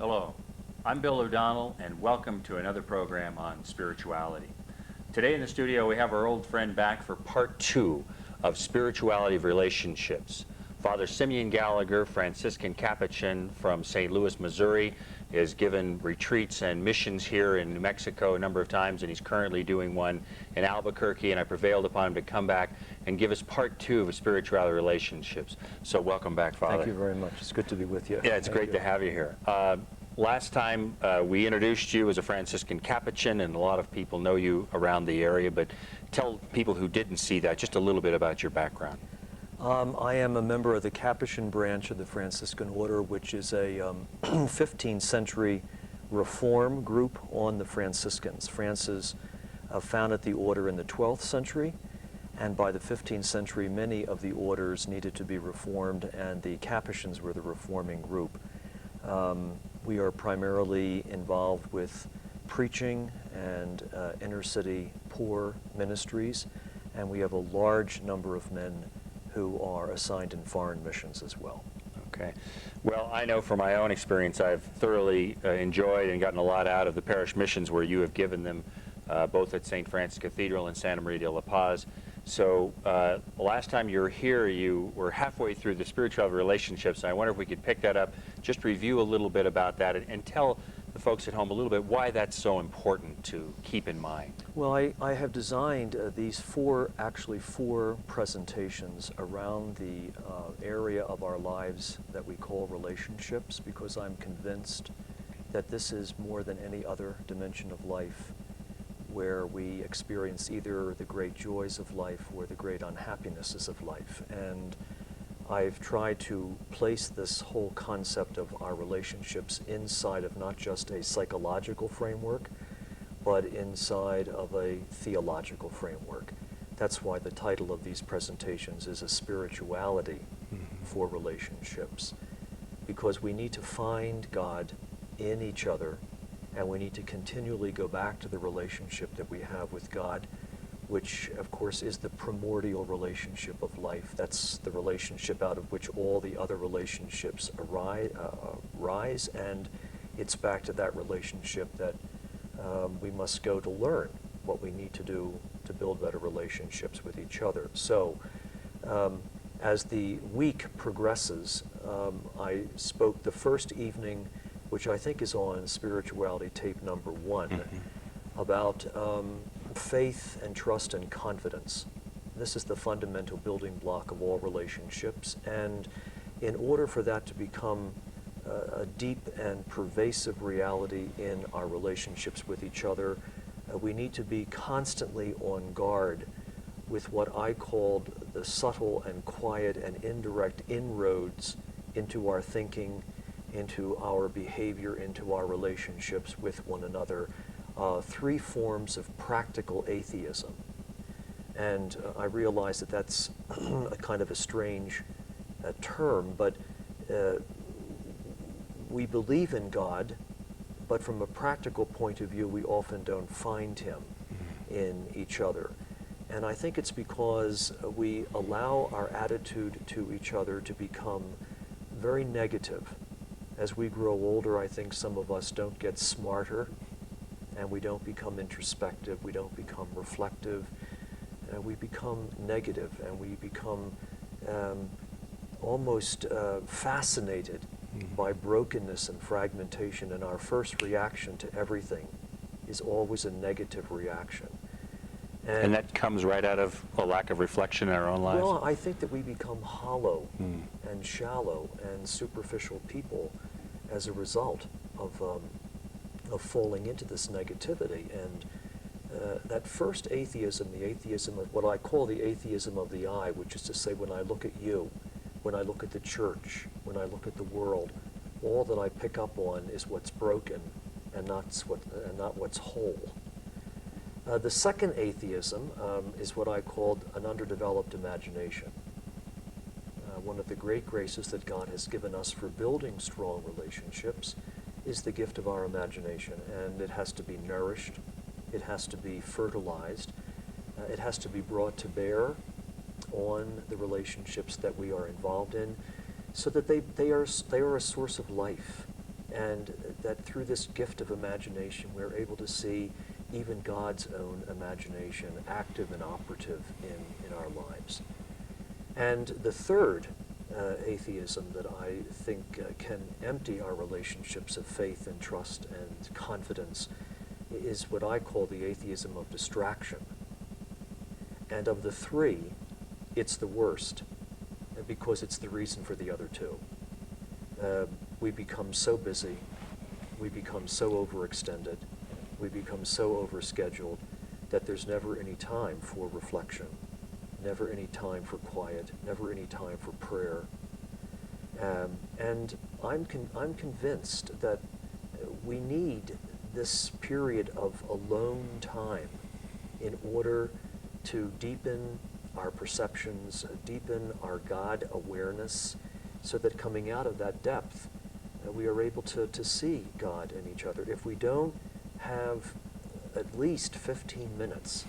Hello, I'm Bill O'Donnell, and welcome to another program on spirituality. Today in the studio we have our old friend back for part 2 of Spirituality of Relationships. Father Simeon Gallagher, Franciscan Capuchin from St. Louis, Missouri, has given retreats and missions here in New Mexico a number of times, and he's currently doing one in Albuquerque, and I prevailed upon him to come back and give us part 2 of Spirituality Relationships. So welcome back, Father. Thank you very much. It's good to be with you. Yeah, it's great to have you here. Last time we introduced you as a Franciscan Capuchin, and a lot of people know you around the area, but tell people who didn't see that just a little bit about your background. I am a member of the Capuchin branch of the Franciscan Order, which is a 15th century reform group on the Franciscans. Francis founded the order in the 12th century, and by the 15th century many of the orders needed to be reformed, and the Capuchins were the reforming group. We are primarily involved with preaching and inner city poor ministries, and we have a large number of men who are assigned in foreign missions as well. Okay. Well, I know from my own experience I've thoroughly enjoyed and gotten a lot out of the parish missions where you have given them, both at St. Francis Cathedral and Santa Maria de la Paz. So last time you were here, you were halfway through the spiritual relationships, and I wonder if we could pick that up, just review a little bit about that, and tell the folks at home a little bit why that's so important to keep in mind. Well, I have designed these actually four presentations around the area of our lives that we call relationships, because I'm convinced that this is more than any other dimension of life where we experience either the great joys of life or the great unhappinesses of life. And I've tried to place this whole concept of our relationships inside of not just a psychological framework, but inside of a theological framework. That's why the title of these presentations is A Spirituality for Relationships, because we need to find God in each other, and we need to continually go back to the relationship that we have with God, which of course is the primordial relationship of life. That's the relationship out of which all the other relationships arise, and it's back to that relationship that we must go to learn what we need to do to build better relationships with each other. So as the week progresses, I spoke the first evening, which I think is on Spirituality tape number 1, about faith and trust and confidence. This is the fundamental building block of all relationships, and in order for that to become a deep and pervasive reality in our relationships with each other, we need to be constantly on guard with what I called the subtle and quiet and indirect inroads into our thinking, into our behavior, into our relationships with one another. 3 forms of practical atheism. And I realize that that's a kind of a strange term, but we believe in God, but from a practical point of view, we often don't find him in each other. And I think it's because we allow our attitude to each other to become very negative. As we grow older, I think some of us don't get smarter, and we don't become introspective, we don't become reflective, and we become negative, and we become almost fascinated by brokenness and fragmentation, and our first reaction to everything is always a negative reaction. And that comes right out of a lack of reflection in our own lives? Well, I think that we become hollow and shallow and superficial people as a result of falling into this negativity. And that first atheism, the atheism of what I call the atheism of the eye, which is to say, when I look at you, when I look at the church, when I look at the world, all that I pick up on is what's broken and not what's whole. The second atheism is what I called an underdeveloped imagination. One of the great graces that God has given us for building strong relationships is the gift of our imagination, and it has to be nourished, it has to be fertilized, it has to be brought to bear on the relationships that we are involved in, so that they are a source of life. and that through this gift of imagination, we're able to see even God's own imagination active and operative in our lives. And the third atheism that I think can empty our relationships of faith and trust and confidence is what I call the atheism of distraction. And of the three, it's the worst, because it's the reason for the other two. We become so busy, we become so overextended, we become so overscheduled that there's never any time for reflection, never any time for quiet, never any time for prayer. And I'm convinced that we need this period of alone time in order to deepen our perceptions, deepen our God awareness, so that coming out of that depth, we are able to see God in each other. If we don't have at least 15 minutes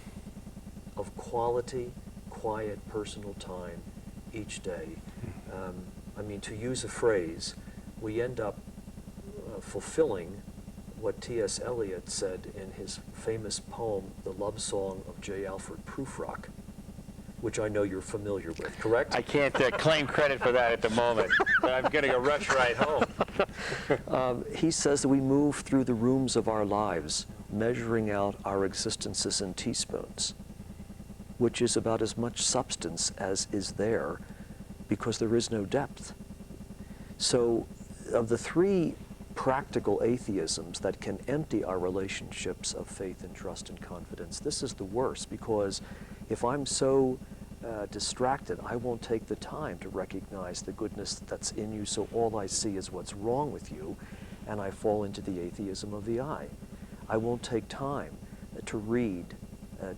of quality, quiet, personal time each day, to use a phrase, we end up fulfilling what T.S. Eliot said in his famous poem, The Love Song of J. Alfred Prufrock, which I know you're familiar with, correct? I can't claim credit for that at the moment, but I'm going to go rush right home. He says that we move through the rooms of our lives, measuring out our existences in teaspoons, which is about as much substance as is there, because there is no depth. So of the three practical atheisms that can empty our relationships of faith and trust and confidence, this is the worst, because if I'm so distracted, I won't take the time to recognize the goodness that's in you, so all I see is what's wrong with you, and I fall into the atheism of the eye. I won't take time to read,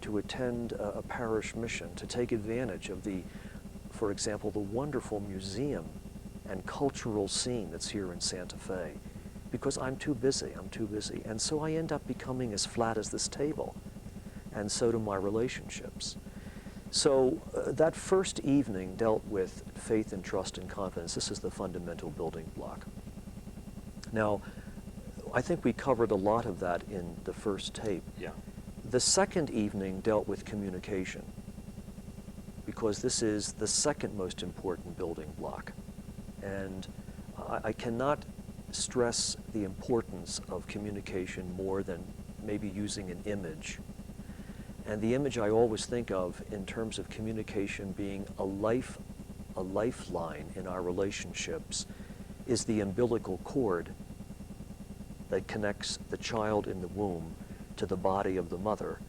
to attend a parish mission, to take advantage of for example, the wonderful museum and cultural scene that's here in Santa Fe, because I'm too busy. And so I end up becoming as flat as this table, and so do my relationships. So that first evening dealt with faith and trust and confidence. This is the fundamental building block. Now, I think we covered a lot of that in the first tape. Yeah. The second evening dealt with communication, because this is the second most important building block. And I cannot stress the importance of communication more than maybe using an image. And the image I always think of in terms of communication being a lifeline in our relationships is the umbilical cord that connects the child in the womb to the body of the mother.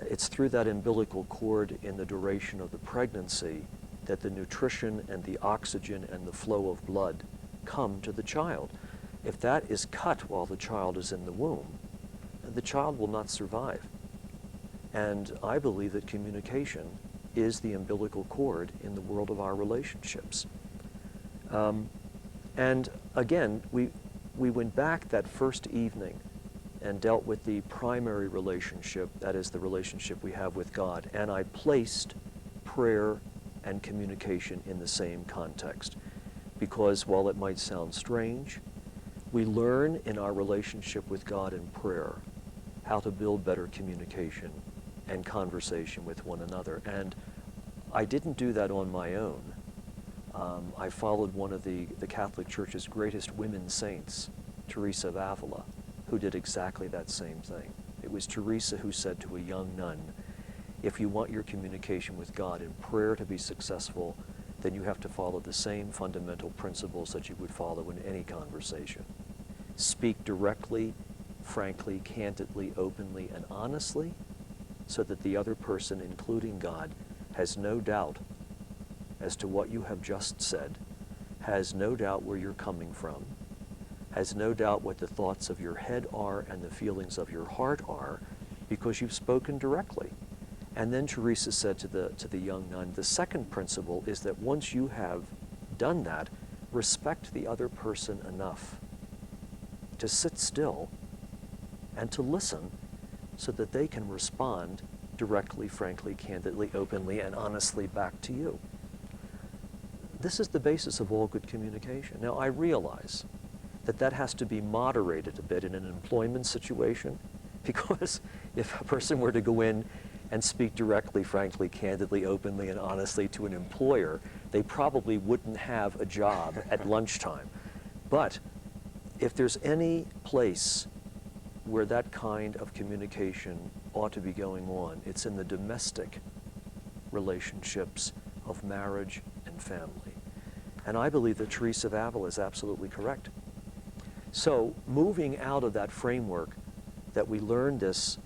It's through that umbilical cord in the duration of the pregnancy that the nutrition and the oxygen and the flow of blood come to the child. If that is cut while the child is in the womb, the child will not survive. And I believe that communication is the umbilical cord in the world of our relationships. And again, we went back that first evening and dealt with the primary relationship, that is the relationship we have with God. And I placed prayer and communication in the same context, because while it might sound strange, we learn in our relationship with God in prayer how to build better communication and conversation with one another. And I didn't do that on my own. I followed one of the Catholic Church's greatest women saints, Teresa of Avila, who did exactly that same thing. It was Teresa who said to a young nun, if you want your communication with God in prayer to be successful, then you have to follow the same fundamental principles that you would follow in any conversation. Speak directly, frankly, candidly, openly, and honestly, so that the other person, including God, has no doubt as to what you have just said, has no doubt where you're coming from, has no doubt what the thoughts of your head are and the feelings of your heart are, because you've spoken directly. And then Teresa said to the young nun, the second principle is that once you have done that, respect the other person enough to sit still and to listen so that they can respond directly, frankly, candidly, openly, and honestly back to you. This is the basis of all good communication. Now, I realize that has to be moderated a bit in an employment situation, because if a person were to go in and speak directly, frankly, candidly, openly, and honestly to an employer, they probably wouldn't have a job at lunchtime. But if there's any place where that kind of communication ought to be going on, it's in the domestic relationships of marriage and family. And I believe that Teresa of Avila is absolutely correct. So moving out of that framework that we learned this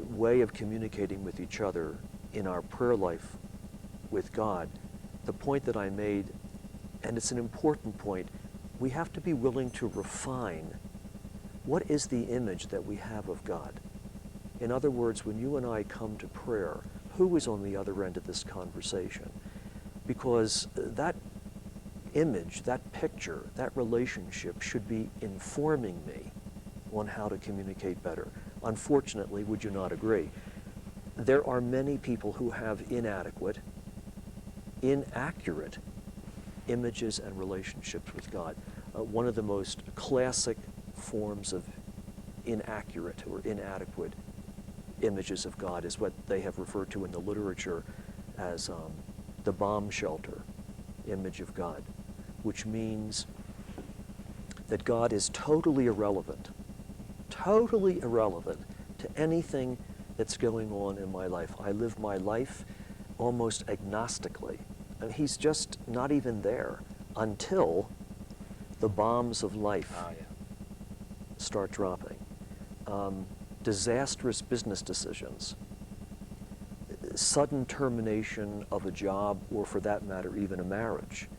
way of communicating with each other in our prayer life with God, the point that I made, and it's an important point, we have to be willing to refine what is the image that we have of God. In other words, when you and I come to prayer, who is on the other end of this conversation? Because that image, that picture, that relationship should be informing me on how to communicate better. Unfortunately, would you not agree? There are many people who have inadequate, inaccurate images and relationships with God. One of the most classic forms of inaccurate or inadequate images of God is what they have referred to in the literature as the bomb shelter image of God, which means that God is totally irrelevant to anything that's going on in my life. I live my life almost agnostically. And he's just not even there until the bombs of life start dropping. Disastrous business decisions, sudden termination of a job, or for that matter, even a marriage.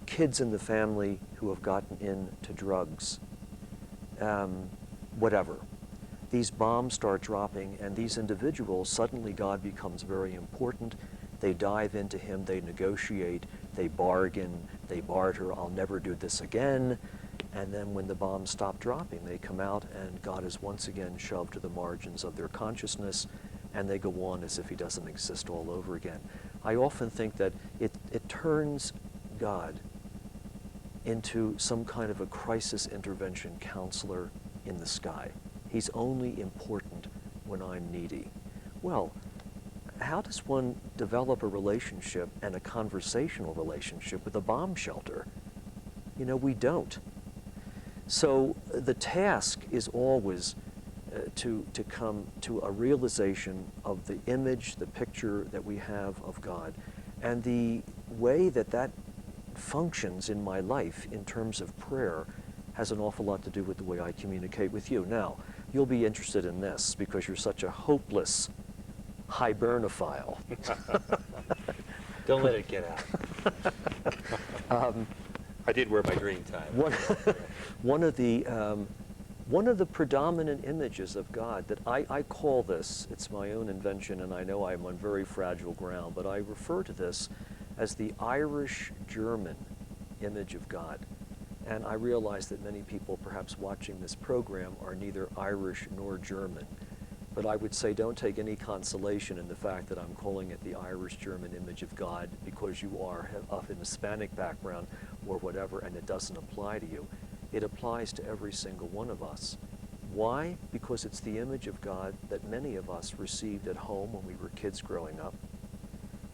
Kids in the family who have gotten into drugs, whatever. These bombs start dropping, and these individuals, suddenly God becomes very important. They dive into him, they negotiate, they bargain, they barter, I'll never do this again. And then when the bombs stop dropping, they come out and God is once again shoved to the margins of their consciousness, and they go on as if he doesn't exist all over again. I often think that it turns God into some kind of a crisis intervention counselor in the sky. He's only important when I'm needy. Well, how does one develop a relationship and a conversational relationship with a bomb shelter? You know, we don't. So the task is always to come to a realization of the image, the picture that we have of God, and the way that that functions in my life in terms of prayer has an awful lot to do with the way I communicate with you. Now, you'll be interested in this because you're such a hopeless hibernophile. Don't let it get out. I did wear my green tie. One of the predominant images of God that I call this, it's my own invention, and I know I'm on very fragile ground, but I refer to this as the Irish-German image of God. And I realize that many people perhaps watching this program are neither Irish nor German. But I would say don't take any consolation in the fact that I'm calling it the Irish-German image of God because you are of an Hispanic background or whatever, and it doesn't apply to you. It applies to every single one of us. Why? Because it's the image of God that many of us received at home when we were kids growing up.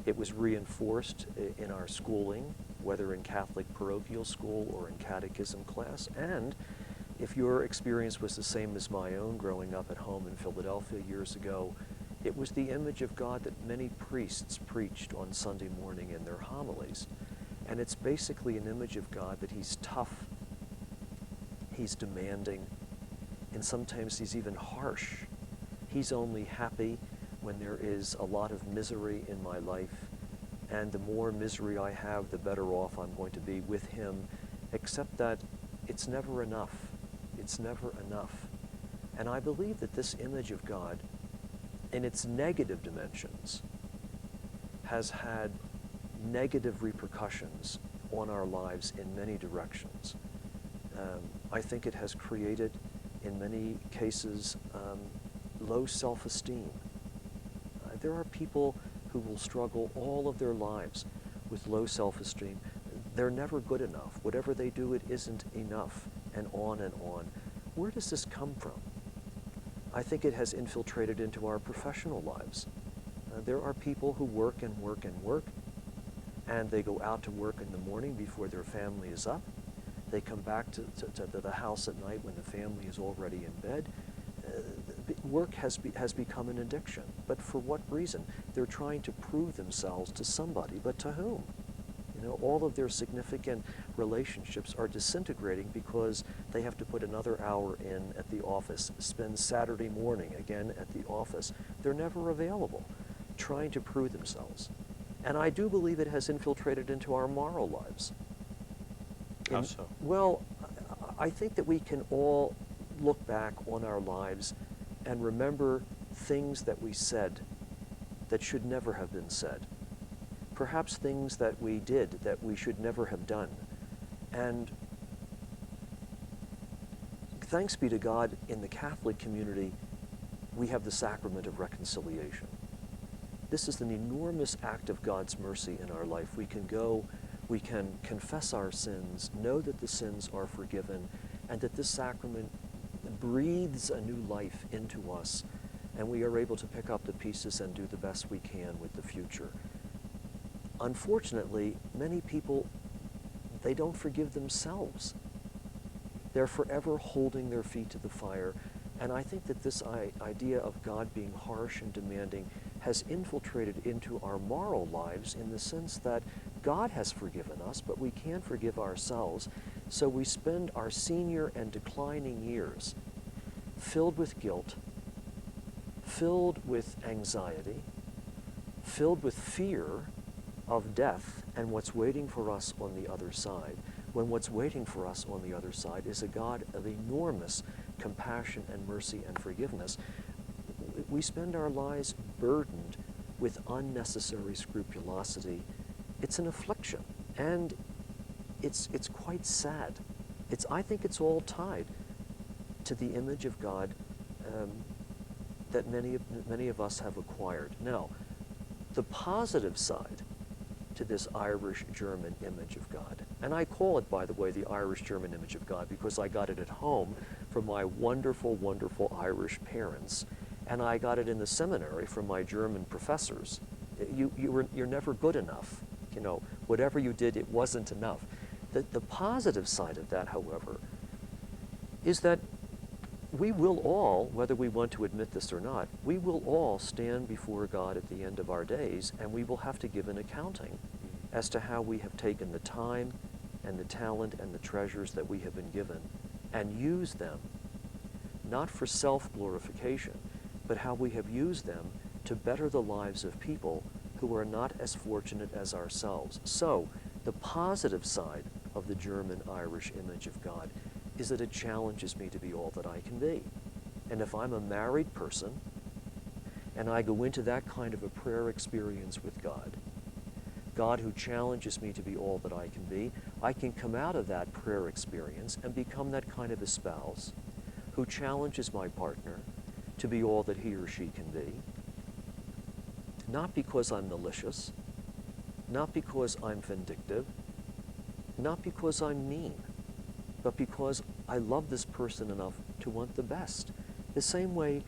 It was reinforced in our schooling, whether in Catholic parochial school or in catechism class. And if your experience was the same as my own growing up at home in Philadelphia years ago, it was the image of God that many priests preached on Sunday morning in their homilies. And it's basically an image of God that he's tough, he's demanding, and sometimes he's even harsh. He's only happy when there is a lot of misery in my life, and the more misery I have, the better off I'm going to be with him, except that it's never enough. It's never enough. And I believe that this image of God, in its negative dimensions, has had negative repercussions on our lives in many directions. I think it has created, in many cases, low self-esteem. There are people who will struggle all of their lives with low self-esteem. They're never good enough. Whatever they do, it isn't enough. and on and on. Where does this come from? I think it has infiltrated into our professional lives. There are people who work and work and work, and they go out to work in the morning before their family is up. They come back to the house at night when the family is already in bed. Work has become an addiction. But for what reason? They're trying to prove themselves to somebody, but to whom? You know, all of their significant relationships are disintegrating because they have to put another hour in at the office, spend Saturday morning again at the office. They're never available, trying to prove themselves. And I do believe it has infiltrated into our moral lives. How so? Well, I think that we can all look back on our lives and remember things that we said that should never have been said. Perhaps things that we did that we should never have done. And thanks be to God, in the Catholic community, we have the sacrament of reconciliation. This is an enormous act of God's mercy in our life. We can go, we can confess our sins, know that the sins are forgiven, and that this sacrament breathes a new life into us, and we are able to pick up the pieces and do the best we can with the future. Unfortunately, many people, they don't forgive themselves. They're forever holding their feet to the fire. And I think that this idea of God being harsh and demanding has infiltrated into our moral lives in the sense that God has forgiven us, but we can't forgive ourselves. So we spend our senior and declining years filled with guilt, filled with anxiety, filled with fear of death and what's waiting for us on the other side, when what's waiting for us on the other side is a God of enormous compassion and mercy and forgiveness. We spend our lives burdened with unnecessary scrupulosity. It's an affliction, and it's quite sad. I think it's all tied to the image of God that many of us have acquired. Now, the positive side to this Irish-German image of God, and I call it, by the way, the Irish-German image of God because I got it at home from my wonderful, wonderful Irish parents, and I got it in the seminary from my German professors. You're never good enough. You know, whatever you did, it wasn't enough. The positive side of that, however, is that we will all, whether we want to admit this or not, we will all stand before God at the end of our days, and we will have to give an accounting as to how we have taken the time and the talent and the treasures that we have been given and used them, not for self-glorification, but how we have used them to better the lives of people who are not as fortunate as ourselves. So, the positive side of the German-Irish image of God is that it challenges me to be all that I can be. And if I'm a married person, and I go into that kind of a prayer experience with God, God who challenges me to be all that I can be, I can come out of that prayer experience and become that kind of a spouse who challenges my partner to be all that he or she can be, not because I'm malicious, not because I'm vindictive, not because I'm mean, but because I love this person enough to want the best. The same way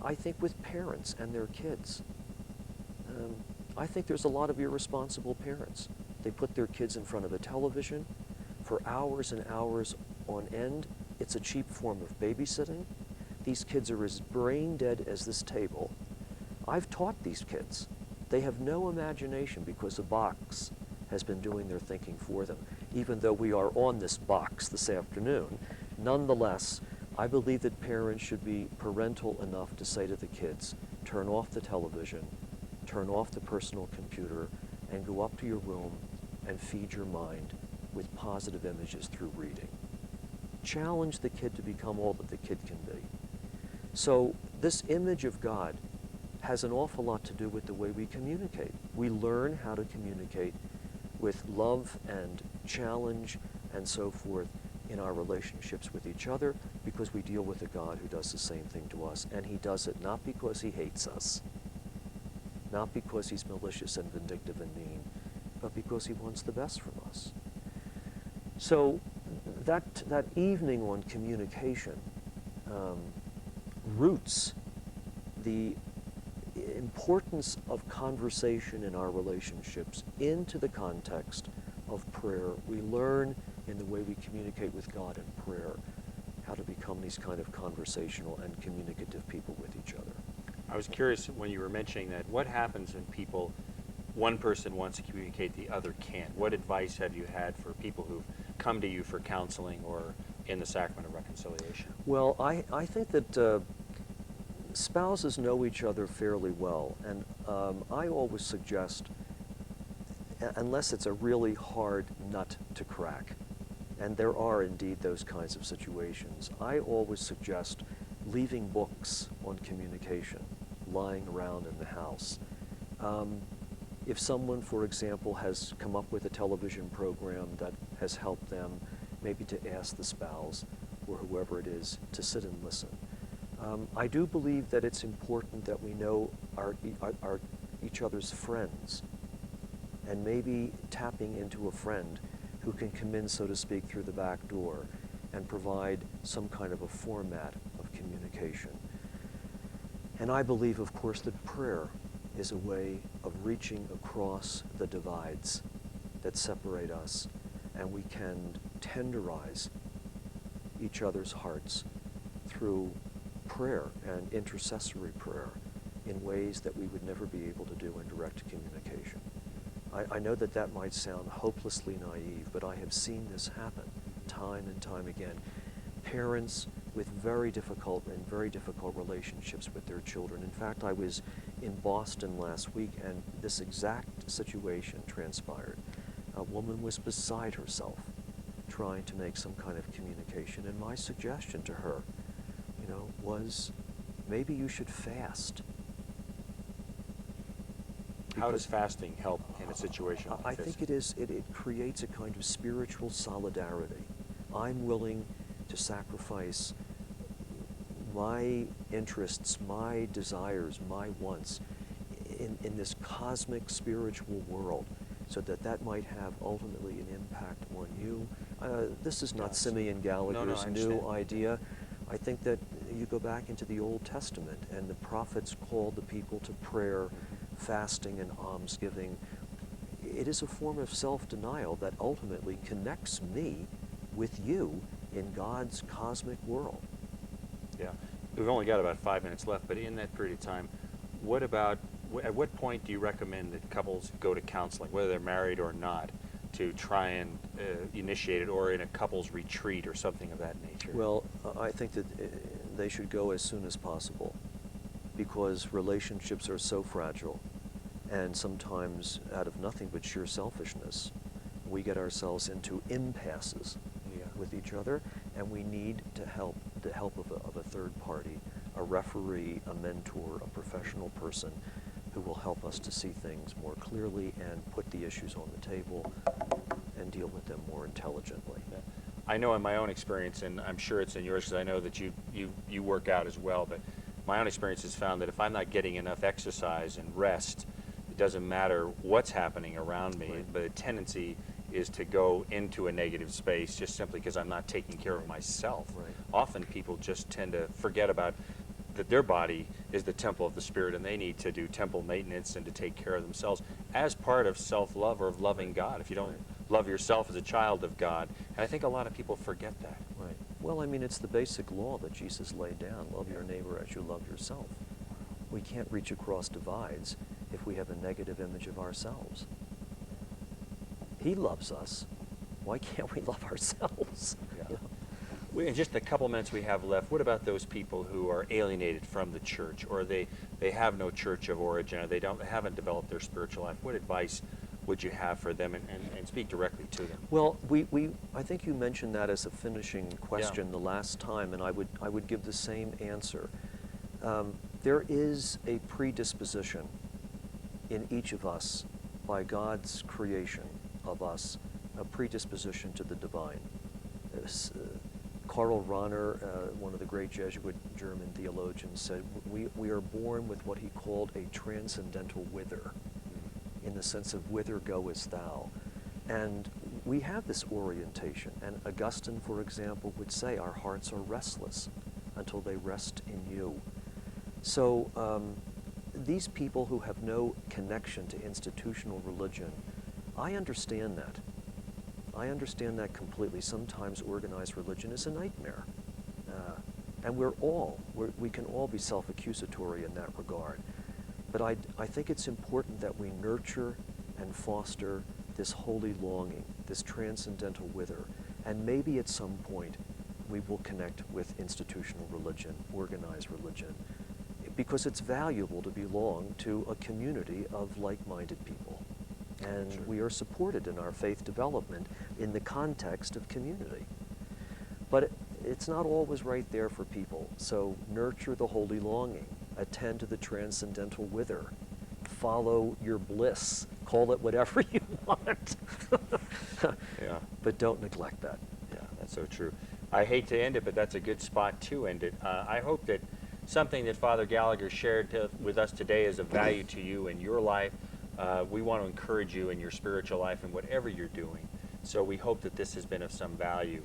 I think with parents and their kids. I think there's a lot of irresponsible parents. They put their kids in front of a television for hours and hours on end. It's a cheap form of babysitting. These kids are as brain dead as this table. I've taught these kids. They have no imagination because a box has been doing their thinking for them. Even though we are on this box this afternoon, nonetheless, I believe that parents should be parental enough to say to the kids, turn off the television, turn off the personal computer, and go up to your room and feed your mind with positive images through reading. Challenge the kid to become all that the kid can be. So this image of God has an awful lot to do with the way we communicate. We learn how to communicate with love and challenge and so forth in our relationships with each other because we deal with a God who does the same thing to us. And he does it not because he hates us, not because he's malicious and vindictive and mean, but because he wants the best from us. So that evening on communication roots the importance of conversation in our relationships into the context of prayer. We learn in the way we communicate with God in prayer how to become these kind of conversational and communicative people with each other. I was curious when you were mentioning that, what happens when people, one person wants to communicate, the other can't? What advice have you had for people who've come to you for counseling or in the sacrament of reconciliation? Well, I think that spouses know each other fairly well, and I always suggest, unless it's a really hard nut to crack, and there are indeed those kinds of situations, I always suggest leaving books on communication lying around in the house. If someone, for example, has come up with a television program that has helped them, maybe to ask the spouse or whoever it is to sit and listen. I do believe that it's important that we know each other's friends, and maybe tapping into a friend who can come in, so to speak, through the back door and provide some kind of a format of communication. And I believe, of course, that prayer is a way of reaching across the divides that separate us, and we can tenderize each other's hearts through prayer and intercessory prayer in ways that we would never be able to do in direct communication. I know that that might sound hopelessly naive, but I have seen this happen time and time again. Parents with very difficult relationships with their children. In fact, I was in Boston last week, and this exact situation transpired. A woman was beside herself trying to make some kind of communication, and my suggestion to her, was maybe you should fast. How does fasting help in a situation like this? I think it creates a kind of spiritual solidarity. I'm willing to sacrifice my interests, my desires, my wants in this cosmic spiritual world, so that might have ultimately an impact on you. This is not Simeon Gallagher's new idea. I think that you go back into the Old Testament, and the prophets called the people to prayer, fasting, and almsgiving. It is a form of self-denial that ultimately connects me with you in God's cosmic world. Yeah. We've only got about 5 minutes left, but in that period of time, at what point do you recommend that couples go to counseling, whether they're married or not, to try and initiate it, or in a couples retreat or something of that nature? Well, I think that they should go as soon as possible, because relationships are so fragile, and sometimes out of nothing but sheer selfishness, we get ourselves into impasses with each other, and we need the help of a third party, a referee, a mentor, a professional person who will help us to see things more clearly and put the issues on the table and deal with them more intelligently. Yeah. I know in my own experience, and I'm sure it's in yours because I know that you work out as well, but my own experience has found that if I'm not getting enough exercise and rest, it doesn't matter what's happening around me, right, but a tendency is to go into a negative space just simply because I'm not taking care of myself. Right. Often people just tend to forget about that their body is the temple of the Spirit, and they need to do temple maintenance and to take care of themselves as part of self-love or of loving God. If you don't love yourself as a child of God, and I think a lot of people forget that. Right. Well, I mean, it's the basic law that Jesus laid down: love your neighbor as you love yourself. We can't reach across divides if we have a negative image of ourselves. He loves us. Why can't we love ourselves? Yeah. In just the couple minutes we have left, what about those people who are alienated from the church, or they have no church of origin, or they haven't developed their spiritual life? What advice would you have for them, and speak directly to them? Well, I think you mentioned that as a finishing question the last time, and I would give the same answer. There is a predisposition in each of us by God's creation of us, a predisposition to the divine. Karl Rahner, one of the great Jesuit German theologians, said we are born with what he called a transcendental whither, in the sense of whither goest thou. And we have this orientation. And Augustine, for example, would say our hearts are restless until they rest in you. So these people who have no connection to institutional religion, I understand that. I understand that completely. Sometimes organized religion is a nightmare. And we can all be self-accusatory in that regard. But I think it's important that we nurture and foster this holy longing, this transcendental wither. And maybe at some point we will connect with institutional religion, organized religion, because it's valuable to belong to a community of like-minded people. And Sure. we are supported in our faith development in the context of community. But it's not always right there for people. So nurture the holy longing, attend to the transcendental wither, follow your bliss, call it whatever you want. Yeah. But don't neglect that. Yeah, that's so true. I hate to end it, but that's a good spot to end it. I hope that something that Father Gallagher shared with us today is of value to you in your life. We want to encourage you in your spiritual life and whatever you're doing. So we hope that this has been of some value.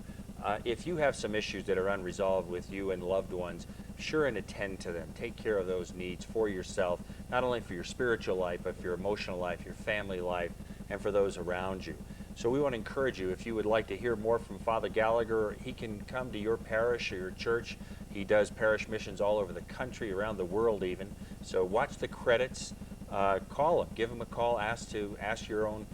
If you have some issues that are unresolved with you and loved ones, sure and attend to them. Take care of those needs for yourself, not only for your spiritual life, but for your emotional life, your family life, and for those around you. So we want to encourage you, if you would like to hear more from Father Gallagher, he can come to your parish or your church. He does parish missions all over the country, around the world even. So watch the credits, call him, give him a call, ask your own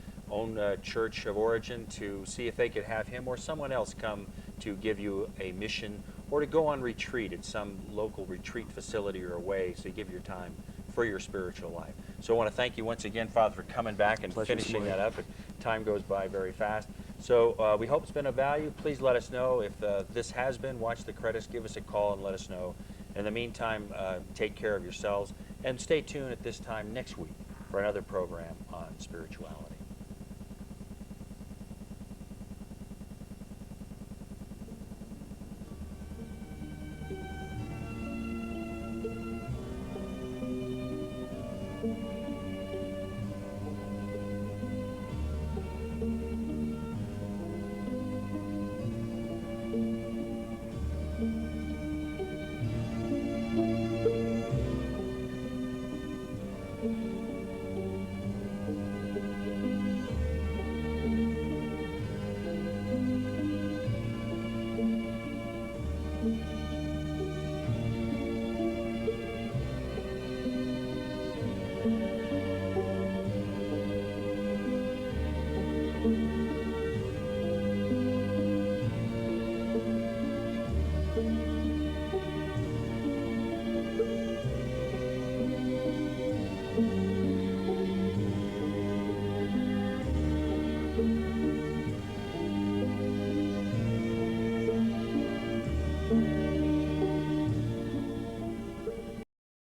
church of origin to see if they could have him or someone else come to give you a mission or to go on retreat at some local retreat facility or away, so you give your time for your spiritual life. So I want to thank you once again, Father, for coming back and Pleasure's finishing mine. that up. Time goes by very fast. So we hope it's been of value. Please let us know if this has been. Watch the credits, give us a call and let us know. In the meantime, take care of yourselves and stay tuned at this time next week for another program on spirituality.